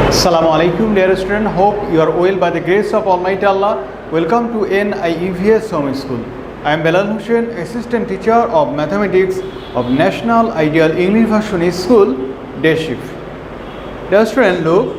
Assalamu alaikum dear student, hope you are well by the grace of Almighty Allah. Welcome to NIEVS Home School. I am Belal Hussain, assistant teacher of mathematics of National Ideal English Version School, Day Shift. Dear student, look,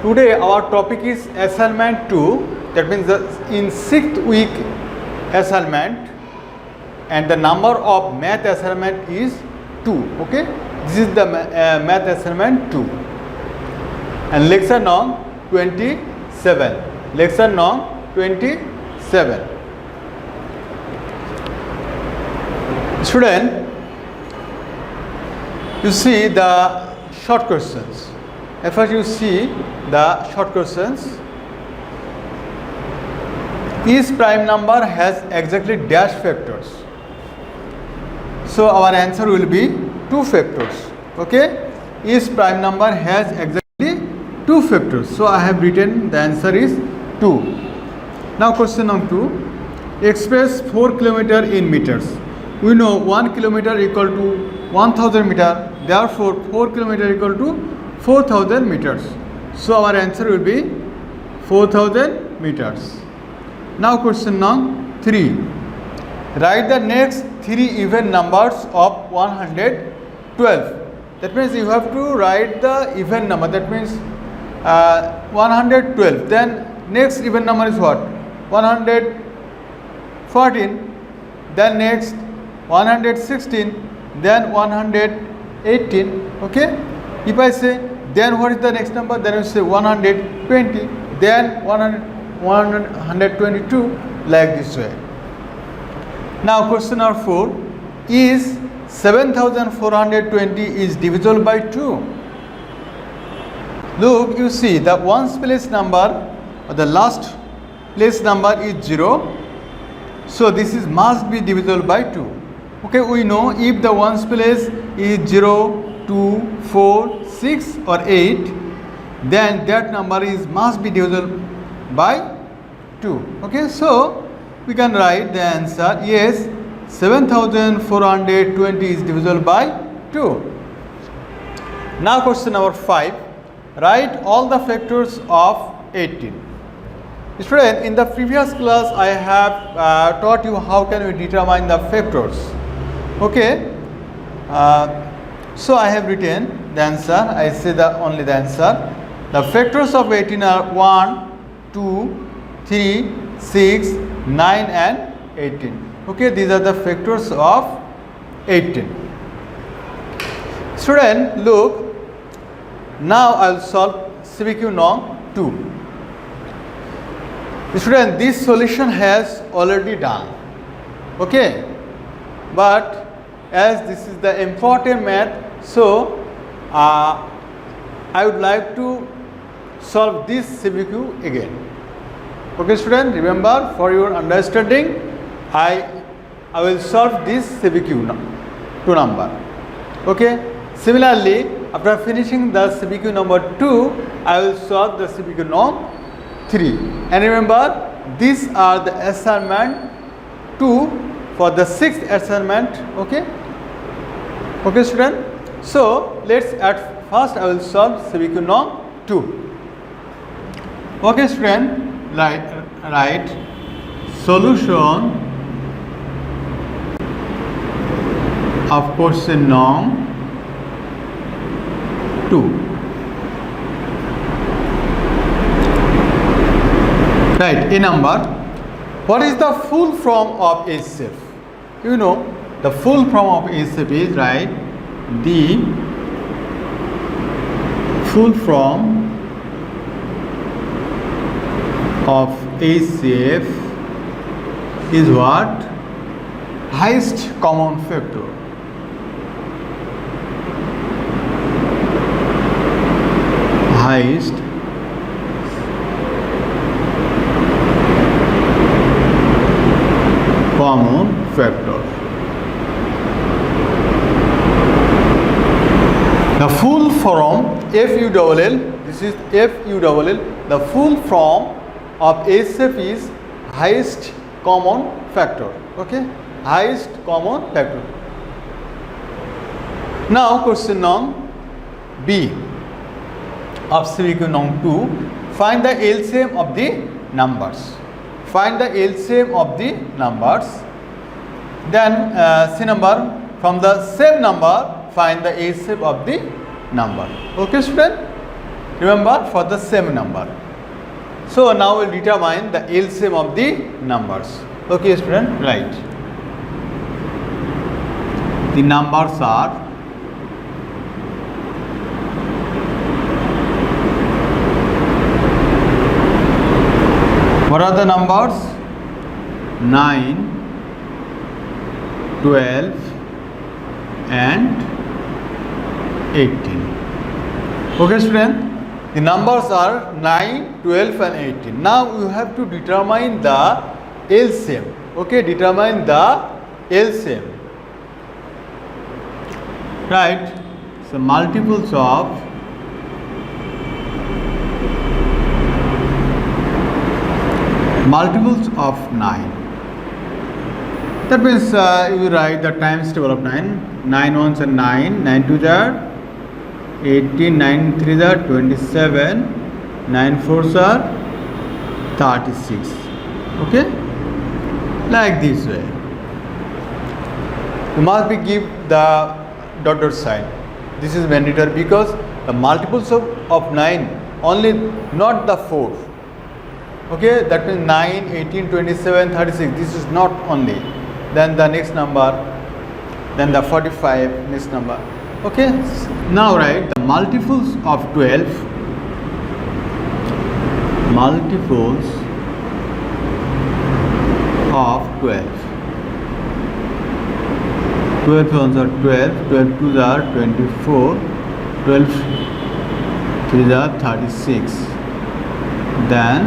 today our topic is assignment 2, that means in 6th week assignment, and the number of math assignment is 2. Okay, this is the math assignment 2. And lecture number 27. Lecture number 27. Student, you see the short questions. At first you see the short questions. Each prime number has exactly dash factors. So our answer will be 2 factors. Okay? Each prime number has exactly 2 factors. So I have written the answer is 2. Now question number 2. Express 4 kilometer in meters. We know 1 kilometer equal to 1000 meter. Therefore 4 kilometer equal to 4000 meters. So our answer will be 4000 meters. Now question number 3. Write the next 3 even numbers of 112. That means you have to write the even number. That means 112. Then next even number is what? 114. Then next 116. Then 118. Okay. If I say then what is the next number? Then you say 120. Then 122. Like this way. Now question number 4. Is 7420 is divisible by 2? Look, you see the ones place number or the last place number is 0. So this is must be divisible by 2. Okay, we know if the ones place is 0, 2, 4, 6 or 8, then that number is must be divisible by 2. Okay, so we can write the answer, yes, 7420 is divisible by 2. Now question number 5. Write all the factors of 18. Student, in the previous class I have taught you how can we determine the factors. Okay. So I have written the answer. I say only the answer. The factors of 18 are 1, 2, 3, 6, 9 and 18. Okay, these are the factors of 18. Student, look. Now I will solve CBQ number 2. Student, this solution has already done. Okay, but as this is the important math, so I would like to solve this CBQ again. Okay, student, remember for your understanding, I will solve this CBQ 2 number. Okay, similarly, after finishing the CBQ number 2, I will solve the CBQ number 3. And remember, these are the assignment 2 for the 6th assignment. Okay, okay, student. So let's at first I will solve CBQ number 2. Okay, student. Write solution of question number 2. Right, a number. What is the full form of HCF? You know, the full form of HCF is, right, the full form of HCF is what? Highest common factor. Highest common factor. The full form FULL, this is FULL, the full form of HCF is highest common factor. Okay, highest common factor. Now question number B. of semicolon 2, find the LCM of the numbers. Find the LCM of the numbers. Then C number, from the same number find the LCM of the number. Okay student, remember for the same number. So now we'll determine the LCM of the numbers. Okay student, right. The numbers are what are the numbers? 9, 12 and 18. Okay student, the numbers are 9, 12 and 18. Now you have to determine the LCM. Okay, determine the LCM. Right, so multiples of multiples of 9. That means you write the times table of 9. 9 ones are 9, 9 2s are 18, 9 3s are 27, 9 4s are 36. Okay, like this way. You must be give the dot sign. This is mandatory because the multiples of 9 only, not the 4. Okay, that means 9, 18, 27, 36. This is not only. Then the next number, then the 45, next number. Okay, now write the multiples of 12. Multiples of 12. 12 ones are 12, 12 2s are 24, 12 3s are 36, then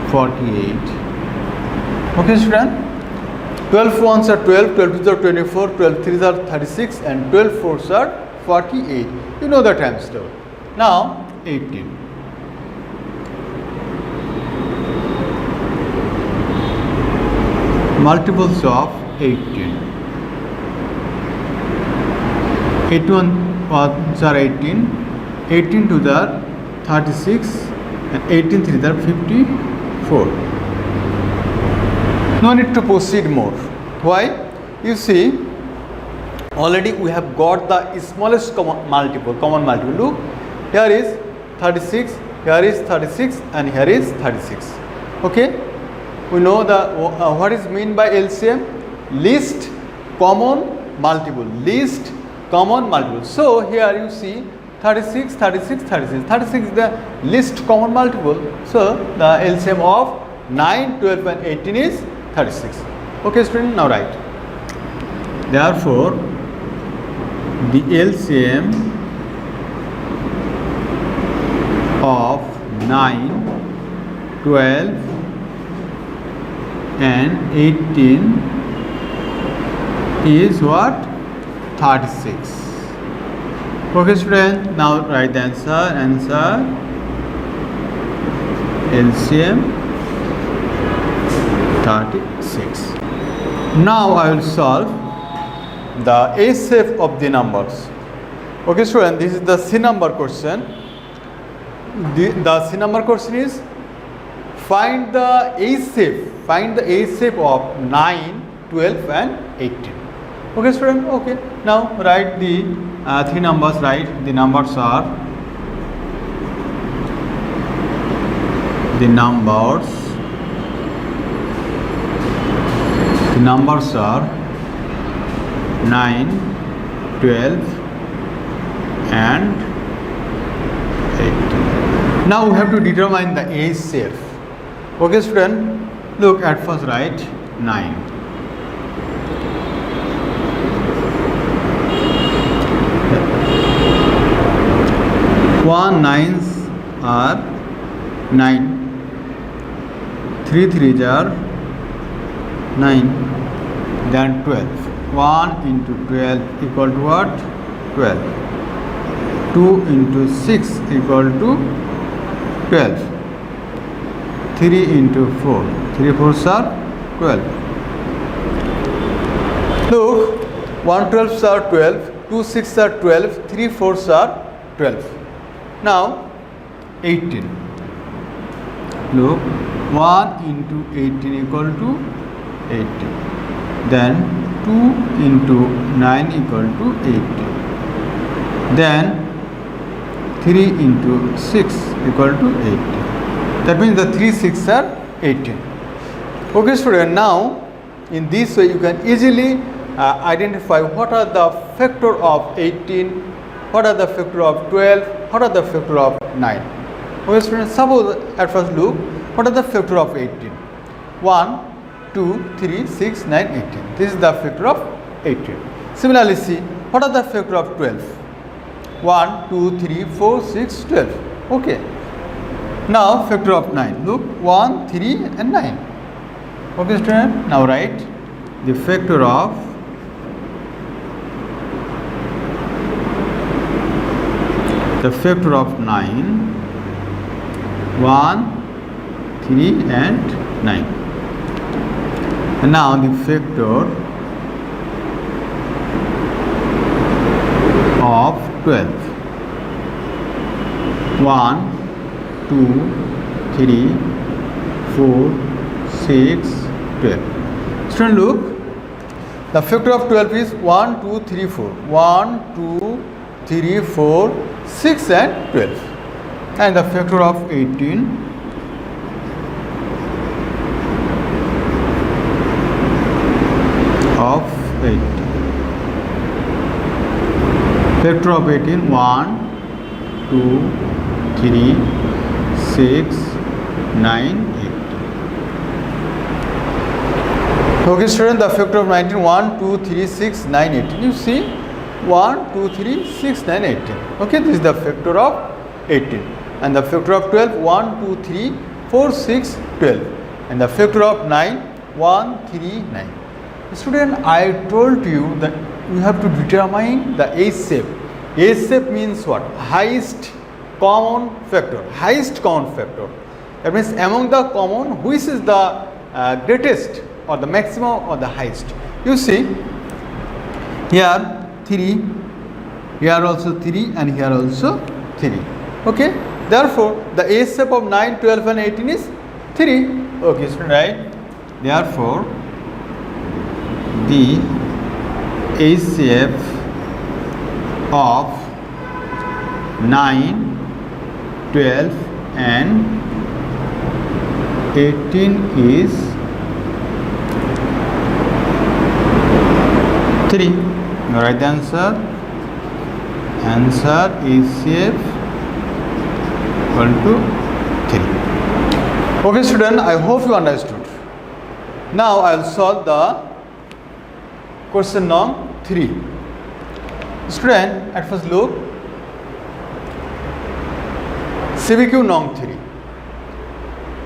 48. Okay student, 12 ones are 12, 12 2s are 24, 12 3s are 36 and 12 4s are 48. You know the times table. Now 18. Multiples of 18. 81 ones are 18, 18 2s are 36 and 18 3s are 54. No need to proceed more. Why? You see, already we have got the smallest common multiple. Look, here is 36, here is 36 and here is 36. Okay, we know the what is mean by LCM? Least common multiple. Least common multiple. So here you see 36, 36, 36. 36 is the least common multiple. So the LCM of 9, 12 and 18 is 36. Okay student, now write. Therefore, the LCM of 9, 12 and 18 is what? 36. Okay student, now write the answer. LCM 36. Now I will solve the HCF of the numbers. Okay student, this is the C number question. The C number question is find the HCF. Find the HCF of 9, 12 and 18. Okay student, okay. Now write the three numbers. Write the numbers are are 9, 12 and 18. Now we have to determine the HCF. Okay student, look at first write 9. One nines are 9, 3 3s are 9, then 12. 1 into 12 equal to what? 12. 2 into 6 equal to 12. 3 into 4. 3 4s are 12. Look, 1 12s are 12, 2 6s are 12, 3 4s are 12. Now 18. Look, 1 into 18 equal to 18. Then 2 into 9 equal to 18. Then 3 into 6 equal to 18. That means the 3 6 are 18. Okay student, now in this way you can easily identify what are the factor of 18, what are the factor of 12, what are the factor of 9. Okay students, suppose at first look, what are the factor of 18? 1, 2, 3, 6, 9, 18. This is the factor of 18. Similarly see, what are the factor of 12? 1, 2, 3, 4, 6, 12. Okay. Now factor of 9. Look, 1, 3 and 9. Okay student, now write the factor of the factor of 9, 1, 3 and 9. And now the factor of 12. 1, 2, 3, 4, 6, 12. Student look, the factor of 12 is 1, 2, 3, 4. 1, 2, 3, 4, 6 and 12. And the factor of 18 of 8. Factor of 18, 1, 2, 3, 6, 9, 8. Okay student, the factor of 19, 1, 2, 3, 6, 9, 18. You see, 1, 2, 3, 6, 9, 18. Okay, this is the factor of 18. And the factor of 12, 1, 2, 3, 4, 6, 12. And the factor of 9, 1, 3, 9. Student, I told you that you have to determine the H-shape. H-shape means what? Highest common factor. Highest common factor. That means among the common, which is the greatest or the maximum or the highest. You see, here 3, here also 3 and here also 3. Okay. Therefore, the H-shape of 9, 12 and 18 is 3. Okay, so right. Therefore, the H-shape of 9, 12 and 18 is 3. Now write the answer. Answer is shape equal to 3. Okay student, I hope you understood. Now I will solve the question number 3. Student, at first look, CBQ number 3.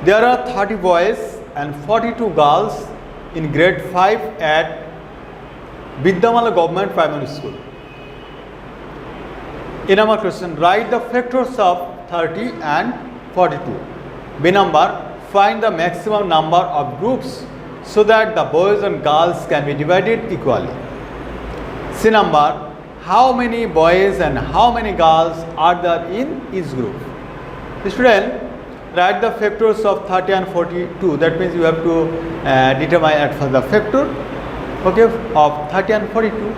There are 30 boys and 42 girls in grade 5 at Vidyamala Government Primary School. In our question, write the factors of 30 and 42. B number, find the maximum number of groups so that the boys and girls can be divided equally. C number, how many boys and how many girls are there in each group? Student, write the factors of 30 and 42. That means you have to determine at first the factor, okay, of 30 and 42.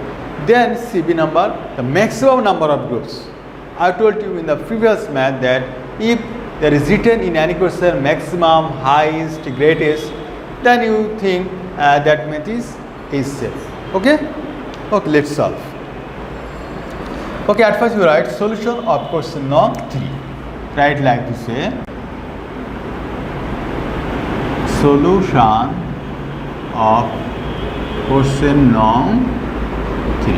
Then CB number, the maximum number of groups. I told you in the previous math that if there is written in any question maximum, highest, greatest, then you think that math is safe. Okay? Okay, let's solve. Okay, at first you write solution of question number 3. Write like this way. Solution of question number 3.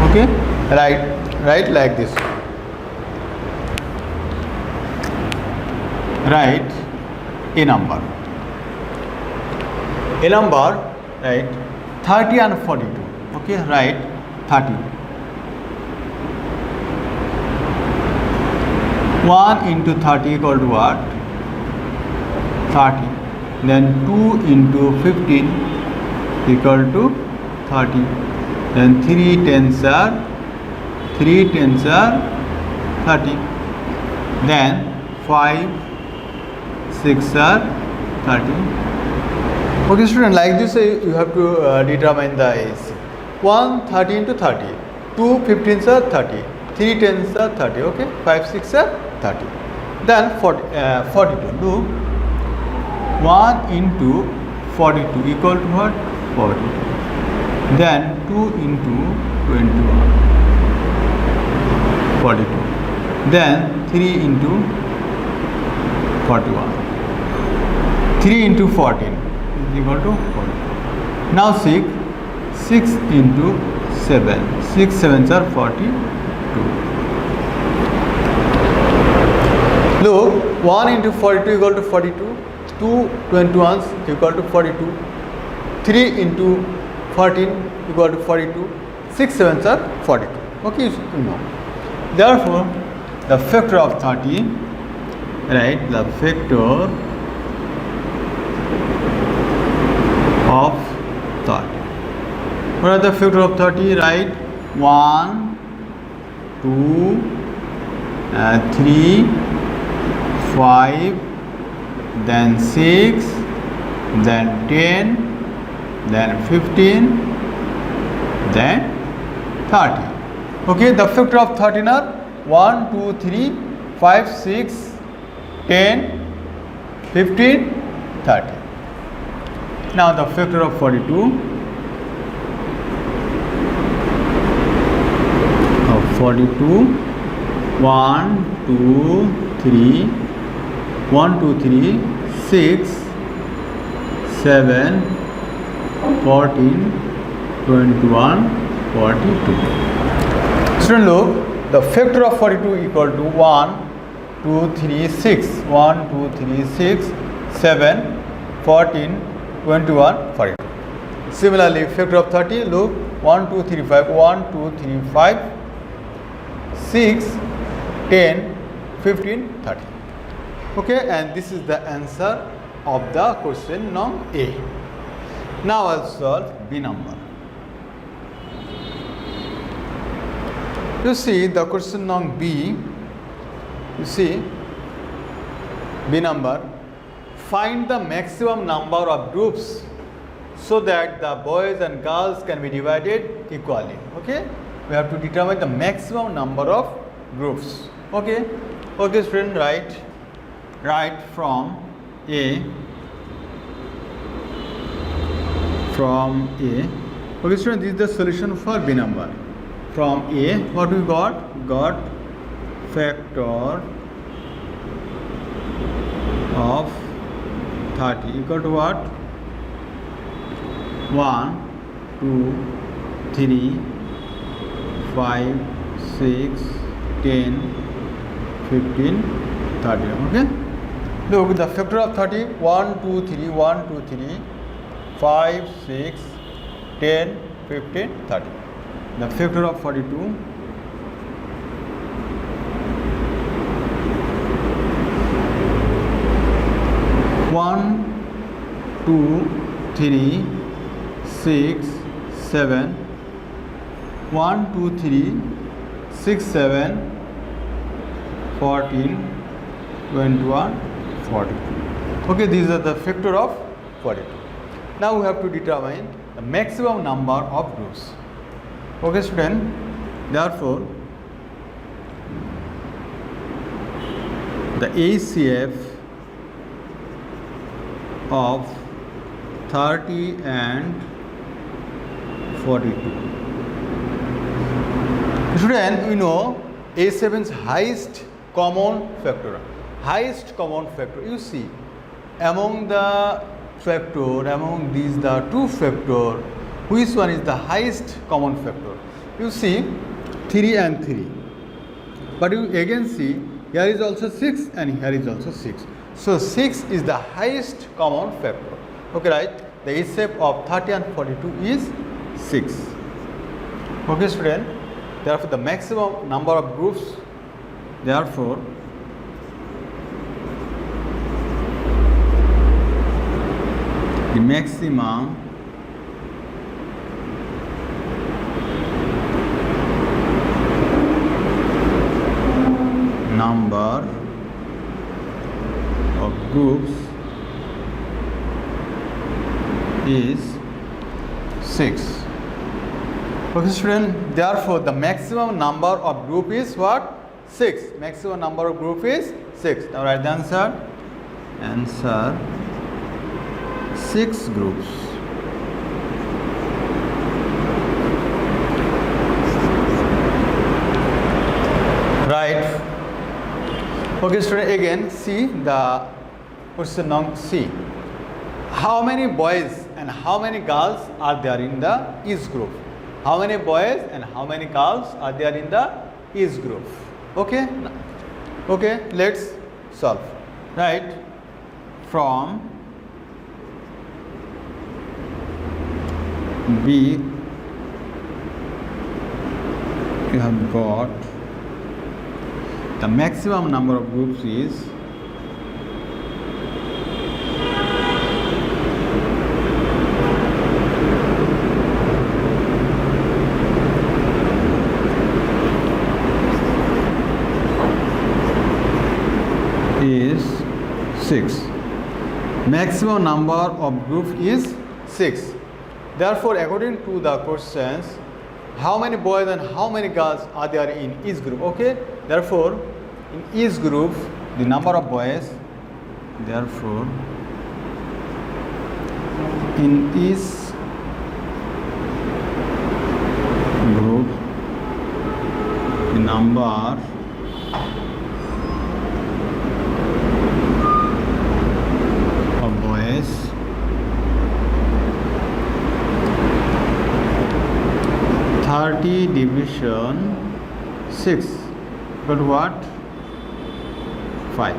Okay? Write like this. Write a number. A number, right? 30 and 42. Okay, write 30. 1 into 30 equal to what? 30. Then 2 into 15 equal to 30. Then 3 tens are 30. Then 5 6 are 30. Okay student, like this you have to determine the age. 1 30 into 30, 2 15s are 30, 3 10s are 30, okay, 5 6 are 30. Then 42. Look, 1 into 42 equal to what? 40. Then 2 into 21, 42. Then 3 into 41. 3 into 14 is equal to 40. Now 6 into 7. 6 7s are 42. Look, 1 into 42 equal to 42. 2 21s equal to 42. 3 into 14 equal to 42. 6 7s are 42. Okay, you know. Therefore, the factor of 30, right? The factor of 30. What are the factor of 30? Right? 1, 2, 3, 5, then 6, then 10, then 15, then 30. Okay, the factor of 13 are 1, 2, 3, 5, 6, 10, 15, 30. Now the factor of 42. 42, 1, 2, 3, 1, 2, 3, 6, 7, 14, 21, 42. Student, look, the factor of 42 equal to 1, 2, 3, 6. 1, 2, 3, 6, 7, 14, 21, 42. Similarly, factor of 30, look, 1, 2, 3, 5. 1, 2, 3, 5, 6, 10, 15, 30. Okay, and this is the answer of the question number A. Now I'll solve B number. You see the question number B. You see B number. Find the maximum number of groups so that the boys and girls can be divided equally. Okay, we have to determine the maximum number of groups. Okay, okay student, write from A. Okay student, this is the solution for B number. From A, what we got? Got factor of 30 equal to what? 1, 2, 3, 5, 6, 10, 15, 30. Okay. Look, the factor of 30, 1, 2, 3, 1, 2, 3, 5, 6, 10, 15, 30. The factor of 42, 1, 2, 3, 6, 7, 1, 2, 3, 6, 7, 14, 21, 42. Okay, these are the factor of 42. Now we have to determine the maximum number of groups. Okay student, therefore the HCF of 30 and 42. Student, we know A7's highest common factor. Highest common factor. You see, among the factor, among these the two factor, which one is the highest common factor? You see 3 and 3. But you again see here is also 6 and here is also 6. So 6 is the highest common factor. Okay, right? The HCF of 30 and 42 is 6. Okay student, therefore the maximum number of groups, therefore the maximum number groups is 6. Okay student, therefore the maximum number of group is what? 6. Maximum number of group is 6. Now write the answer. Answer 6 groups. Right. Okay student, again see the question number C. How many boys and how many girls are there in the each group? How many boys and how many girls are there in the each group? Okay. Okay, let's solve. Right. From B you have got the maximum number of groups is 6. Maximum number of group is 6. Therefore, according to the questions, how many boys and how many girls are there in each group? Okay. Therefore, in each group, the number of boys. Therefore, in each group, the number of boys 30 division 6 equal to what? 5.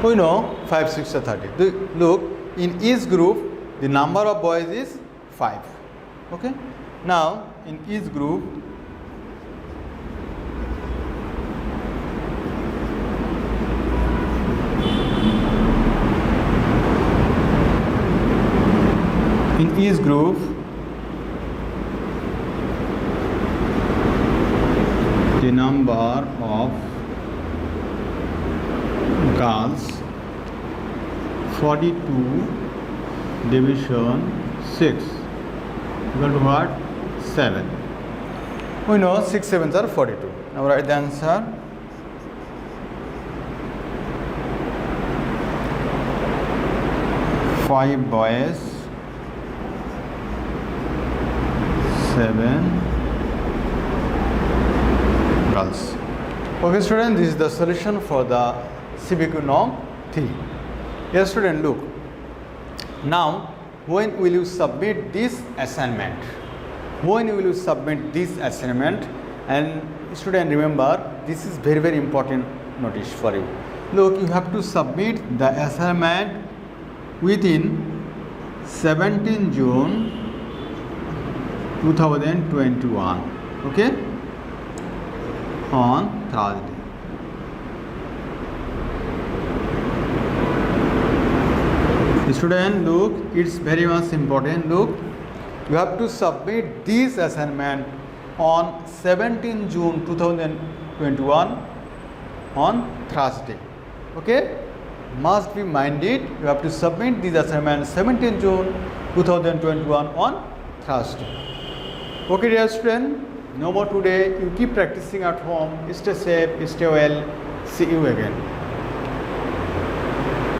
We know 5, 6 are 30. Look, in each group the number of boys is 5. Okay. Now in each group the number of girls 42 division 6 equal to what? 7. We know 6 sevens are 42. Now write the answer. Five boys, 7 girls. Okay student, this is the solution for the CBQ norm 3. Yes student, look. Now when will you submit this assignment? When will you submit this assignment? And student, remember, this is very, very important notice for you. Look, you have to submit the assignment within 17 June 2021. Okay? On Thursday. Student, look, it's very much important. Look, you have to submit this assignment on 17 June 2021 on Thursday. Okay? Must be minded. You have to submit this assignment 17 June 2021 on Thursday. Okay, dear student, no more today. You keep practicing at home. Stay safe, stay well. See you again.